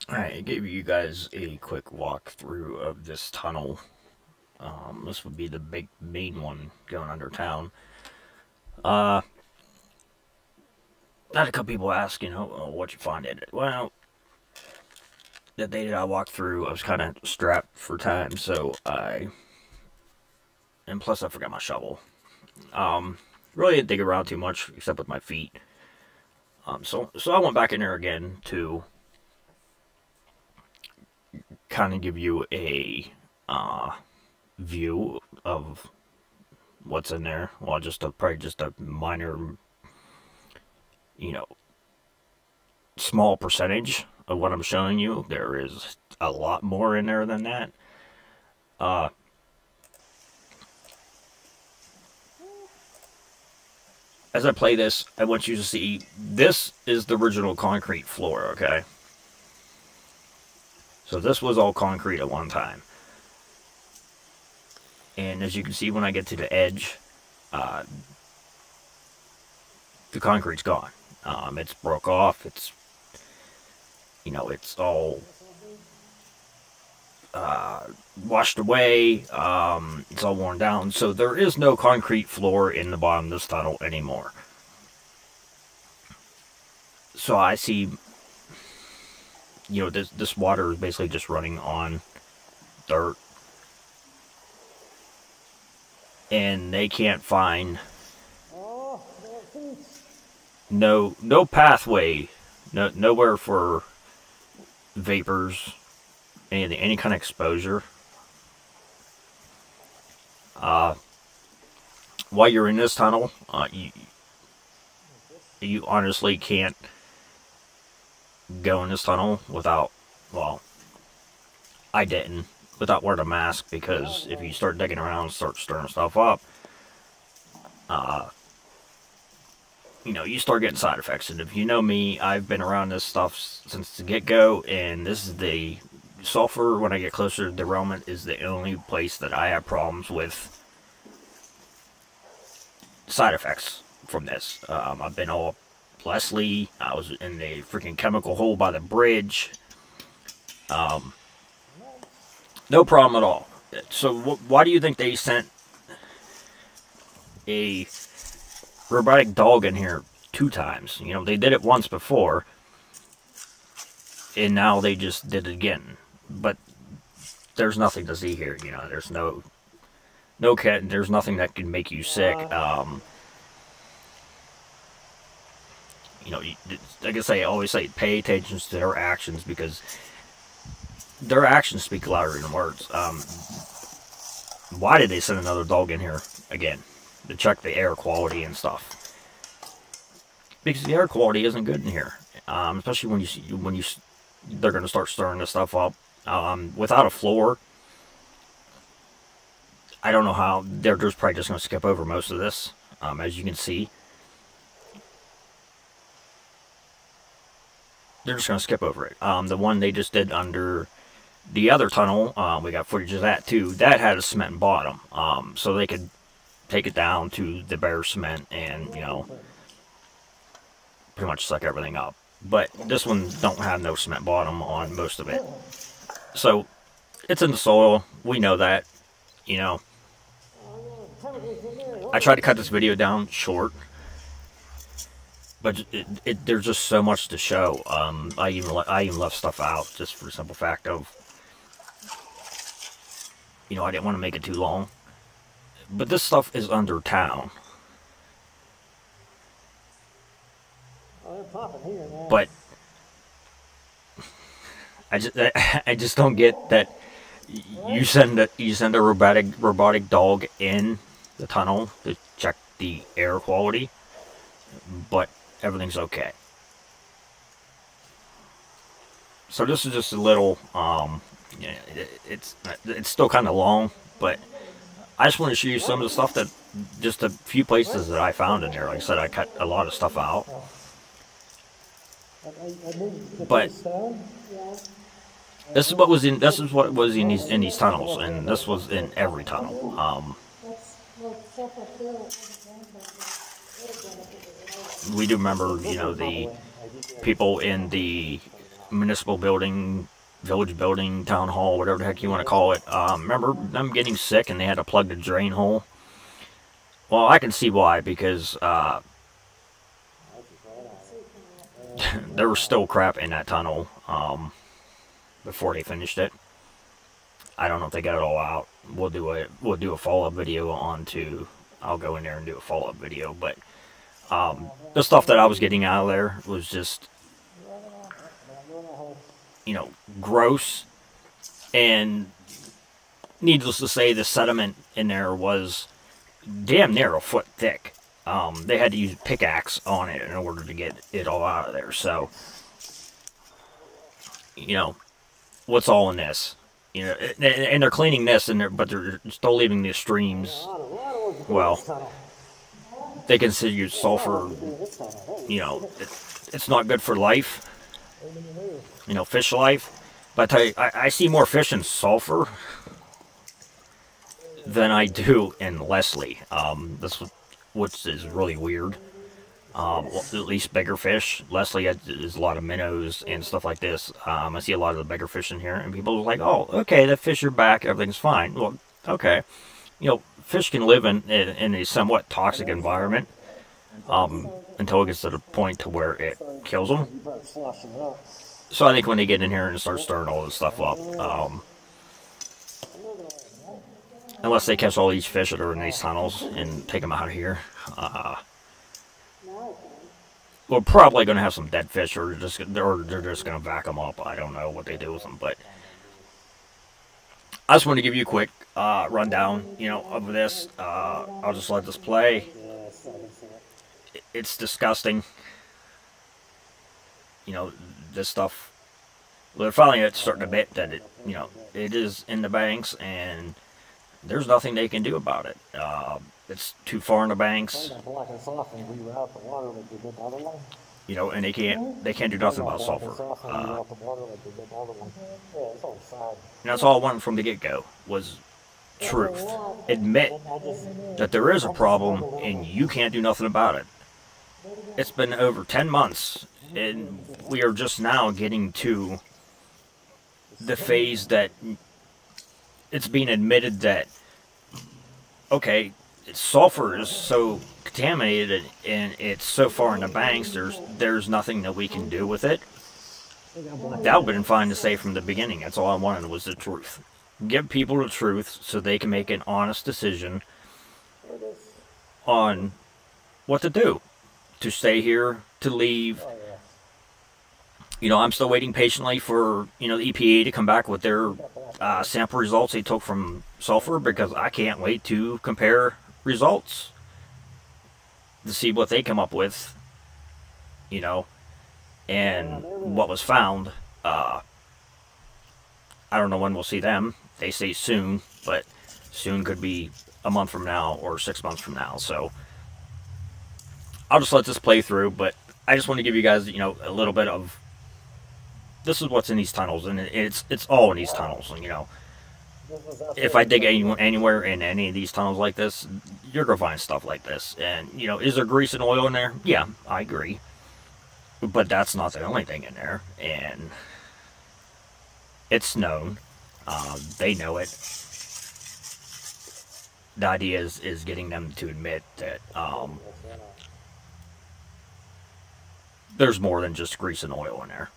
I gave you guys a quick walkthrough of this tunnel. This would be the big main one going under town. Uh, I had a couple people ask, what you find in it. Well, the day that I walked through, I was kind of strapped for time, and plus I forgot my shovel. Really didn't dig around too much, except with my feet. So I went back in there again to kind of give you a view of what's in there. Well, probably just a minor, you know, small percentage of what I'm showing you. There is a lot more in there than that. Uh, as I play this, I want you to see this is the original concrete floor, okay? So this was all concrete at one time. And as you can see when I get to the edge, uh, the concrete's gone. It's broke off. It's all washed away. It's all worn down. So there is no concrete floor in the bottom of this tunnel anymore. So I see, this water is basically just running on dirt. And they can't find no pathway, nowhere for vapors, any kind of exposure. While you're in this tunnel, you honestly can't go in this tunnel without, well, I didn't, without wearing a mask, because if you start digging around and start stirring stuff up, you start getting side effects. And if you know me, I've been around this stuff since the get-go, and this is the sulfur, when I get closer to derailment, is the only place that I have problems with side effects from this. I've been all Leslie. I was in the freaking chemical hole by the bridge. No problem at all. So why do you think they sent a robotic dog in here 2 times? They did it once before, and now they just did it again. But there's nothing to see here. There's no cat. There's nothing that can make you sick. Like I always say, pay attention to their actions, because their actions speak louder than words. Why did they send another dog in here again to check the air quality and stuff? Because the air quality isn't good in here, especially when they're going to start stirring this stuff up. Without a floor, I don't know how they're just probably just going to skip over most of this. As you can see, they're just going to skip over it. The one they just did under the other tunnel, we got footage of that too. That had a cement bottom, so they could take it down to the bare cement and pretty much suck everything up. But this one don't have no cement bottom on most of it, so it's in the soil. We know that. I tried to cut this video down short, but there's just so much to show. I even left stuff out just for the simple fact of, I didn't want to make it too long. But this stuff is under town. But I just don't get that you send a robotic dog in the tunnel to check the air quality, but everything's okay. So this is just a little, it's still kind of long, but I just want to show you some of the stuff that, just a few places that I found in there. Like I said, I cut a lot of stuff out, but this is what was in these tunnels, and this was in every tunnel. We do remember, the people in the municipal building, village building, town hall, whatever the heck you want to call it. Remember them getting sick and they had to plug the drain hole? Well, I can see why, because there was still crap in that tunnel before they finished it. I don't know if they got it all out. We'll do a follow-up video I'll go in there and do a follow-up video, but the stuff that I was getting out of there was just, gross. And needless to say, the sediment in there was damn near a foot thick. They had to use a pickaxe on it in order to get it all out of there. So, what's all in this? And they're cleaning this, but they're still leaving the streams. Well, they consider sulfur, it's not good for life, fish life. But I tell you, I see more fish in sulfur than I do in Leslie. Which is really weird. At least bigger fish. Leslie is a lot of minnows and stuff like this. I see a lot of the bigger fish in here, and people are like, "Oh, okay, the fish are back. Everything's fine." Well, okay, fish can live in a somewhat toxic environment until it gets to the point to where it kills them. So I think when they get in here and start stirring all this stuff up, unless they catch all these fish that are in these tunnels and take them out of here, we're probably going to have some dead fish, or they're just going to vac them up. I don't know what they do with them, but I just want to give you a quick rundown, of this. I'll just let this play. It's disgusting. This stuff. Well, they're finally starting to admit that it is in the banks, and there's nothing they can do about it. It's too far in the banks. And they can't do nothing about sulfur. And that's all I wanted from the get-go, was truth. Admit that there is a problem, and you can't do nothing about it. It's been over 10 months, and we are just now getting to the phase that it's being admitted that, okay, sulfur is so contaminated and it's so far in the banks, there's nothing that we can do with it. That would have been fine to say from the beginning. That's all I wanted, was the truth. Give people the truth so they can make an honest decision on what to do. To stay here, to leave. I'm still waiting patiently for, the EPA to come back with their sample results they took from sulfur, because I can't wait to compare results to see what they come up with, and what was found. I don't know when we'll see them. They say soon, but soon could be a month from now or 6 months from now. So I'll just let this play through, but I just want to give you guys, a little bit of, this is what's in these tunnels, and it's all in these tunnels. And if I dig anywhere in any of these tunnels like this, you're gonna find stuff like this. And is there grease and oil in there? Yeah, I agree, but that's not the only thing in there, and it's known. They know it. The idea is getting them to admit that there's more than just grease and oil in there.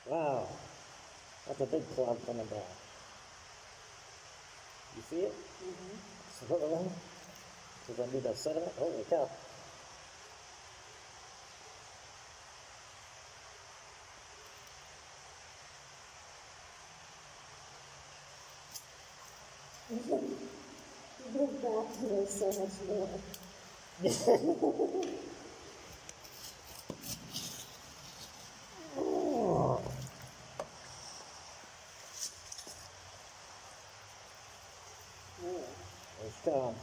Wow, that's a big cloud coming down. You see it? Mm-hmm. So that need that sediment? Holy cow. Go back to this so much more. It's gone.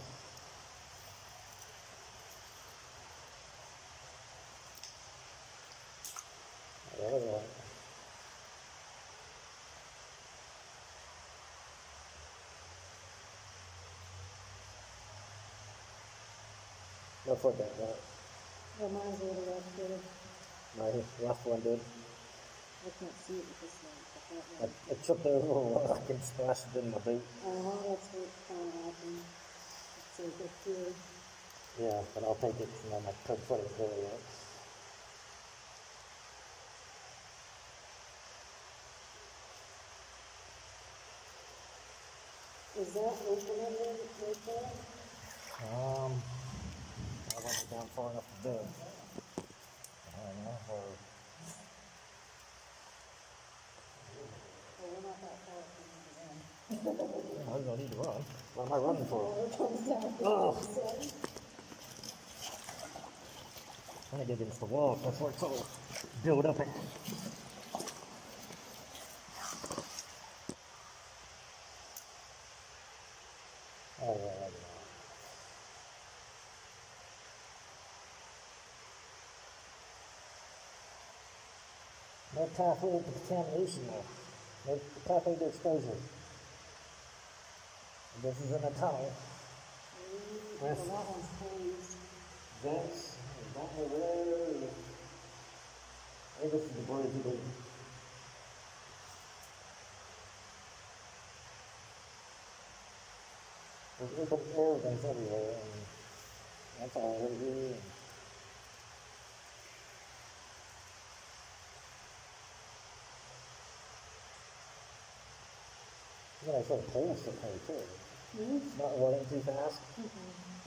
There we go. No foot down, right? Well, mine's already activated. My left one did. I can't see it with this light, but that I one. tripped over a rock and splashed it in my boot. That's what kind of happened. It's like up here. Yeah, but I'll take it and then I could put it there yet. Is that open ended right there? I wasn't down far enough to do it. I don't know, or Well, we're not that far from the end. I don't need to run. What am I running for? It comes down. Oh, I'm gonna get against the wall. That's where it's all built up. Oh, yeah. No pathway to contamination though. No pathway to exposure. And this is in a tunnel. Well, that one's closed. Vents, vent over there. I think this is the bridge again. There's open air vents everywhere, and that's all over here. And yeah, I saw the poles sitting there too. It's not running too fast.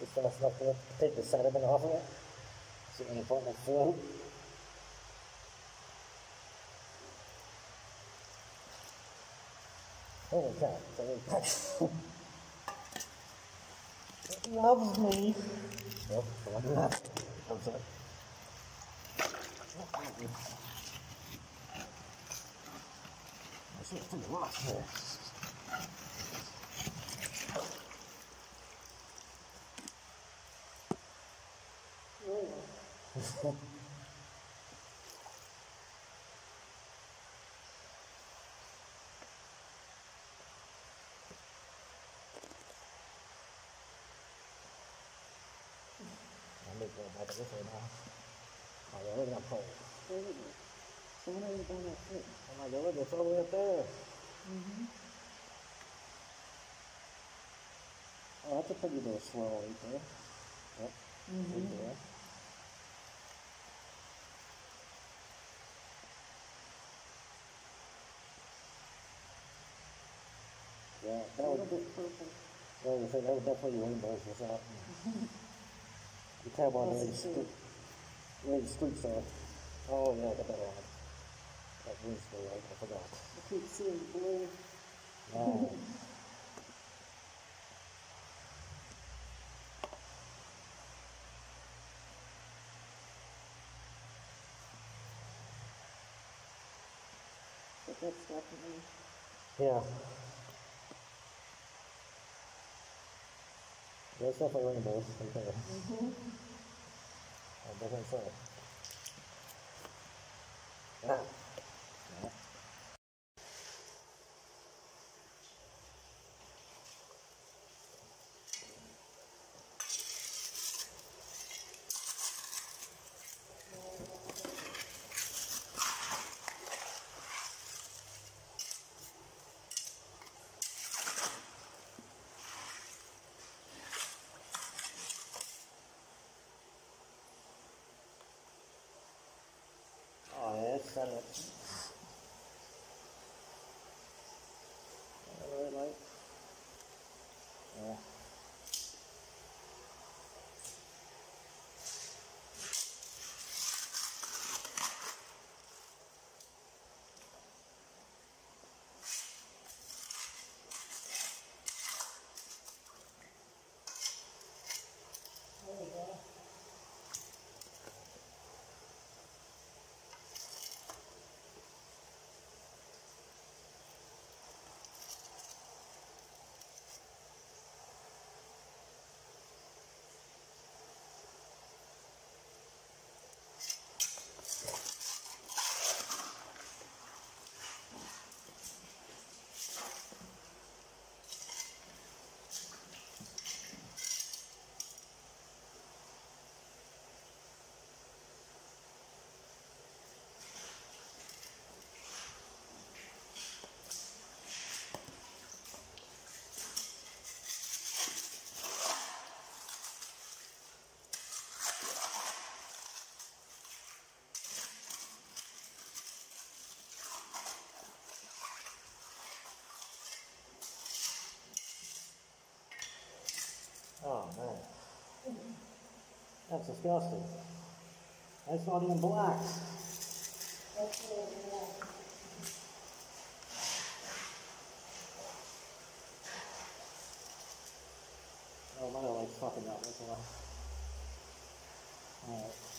It's fast enough to take the sediment off of it. So when it's on the float. Holy cow, it's a little It loves me. Nope, don't want to do that. I'm sorry. I see it's too lost here. Really? I'm going to go back this way now. Oh, yeah, look at that pole. There we go. So when are you done that too? Oh my god, it's all the way up there. Oh, that's a pretty little swirl right there. Yep. Right there. Yeah, that A would, little bit purple. that would definitely rainbows this out. You tell by the way the streets are. Oh yeah, I got that on. That wind's still right, I forgot. I keep seeing blue. No. But that's definitely. Yeah. There's definitely rainbows right there. I definitely say. Ah. Yeah. Oh, yeah, it's sediment. Red light. Yeah. There we go. Oh, man. That's disgusting. That's not even black. Oh, mine are like sucking out this one. Alright.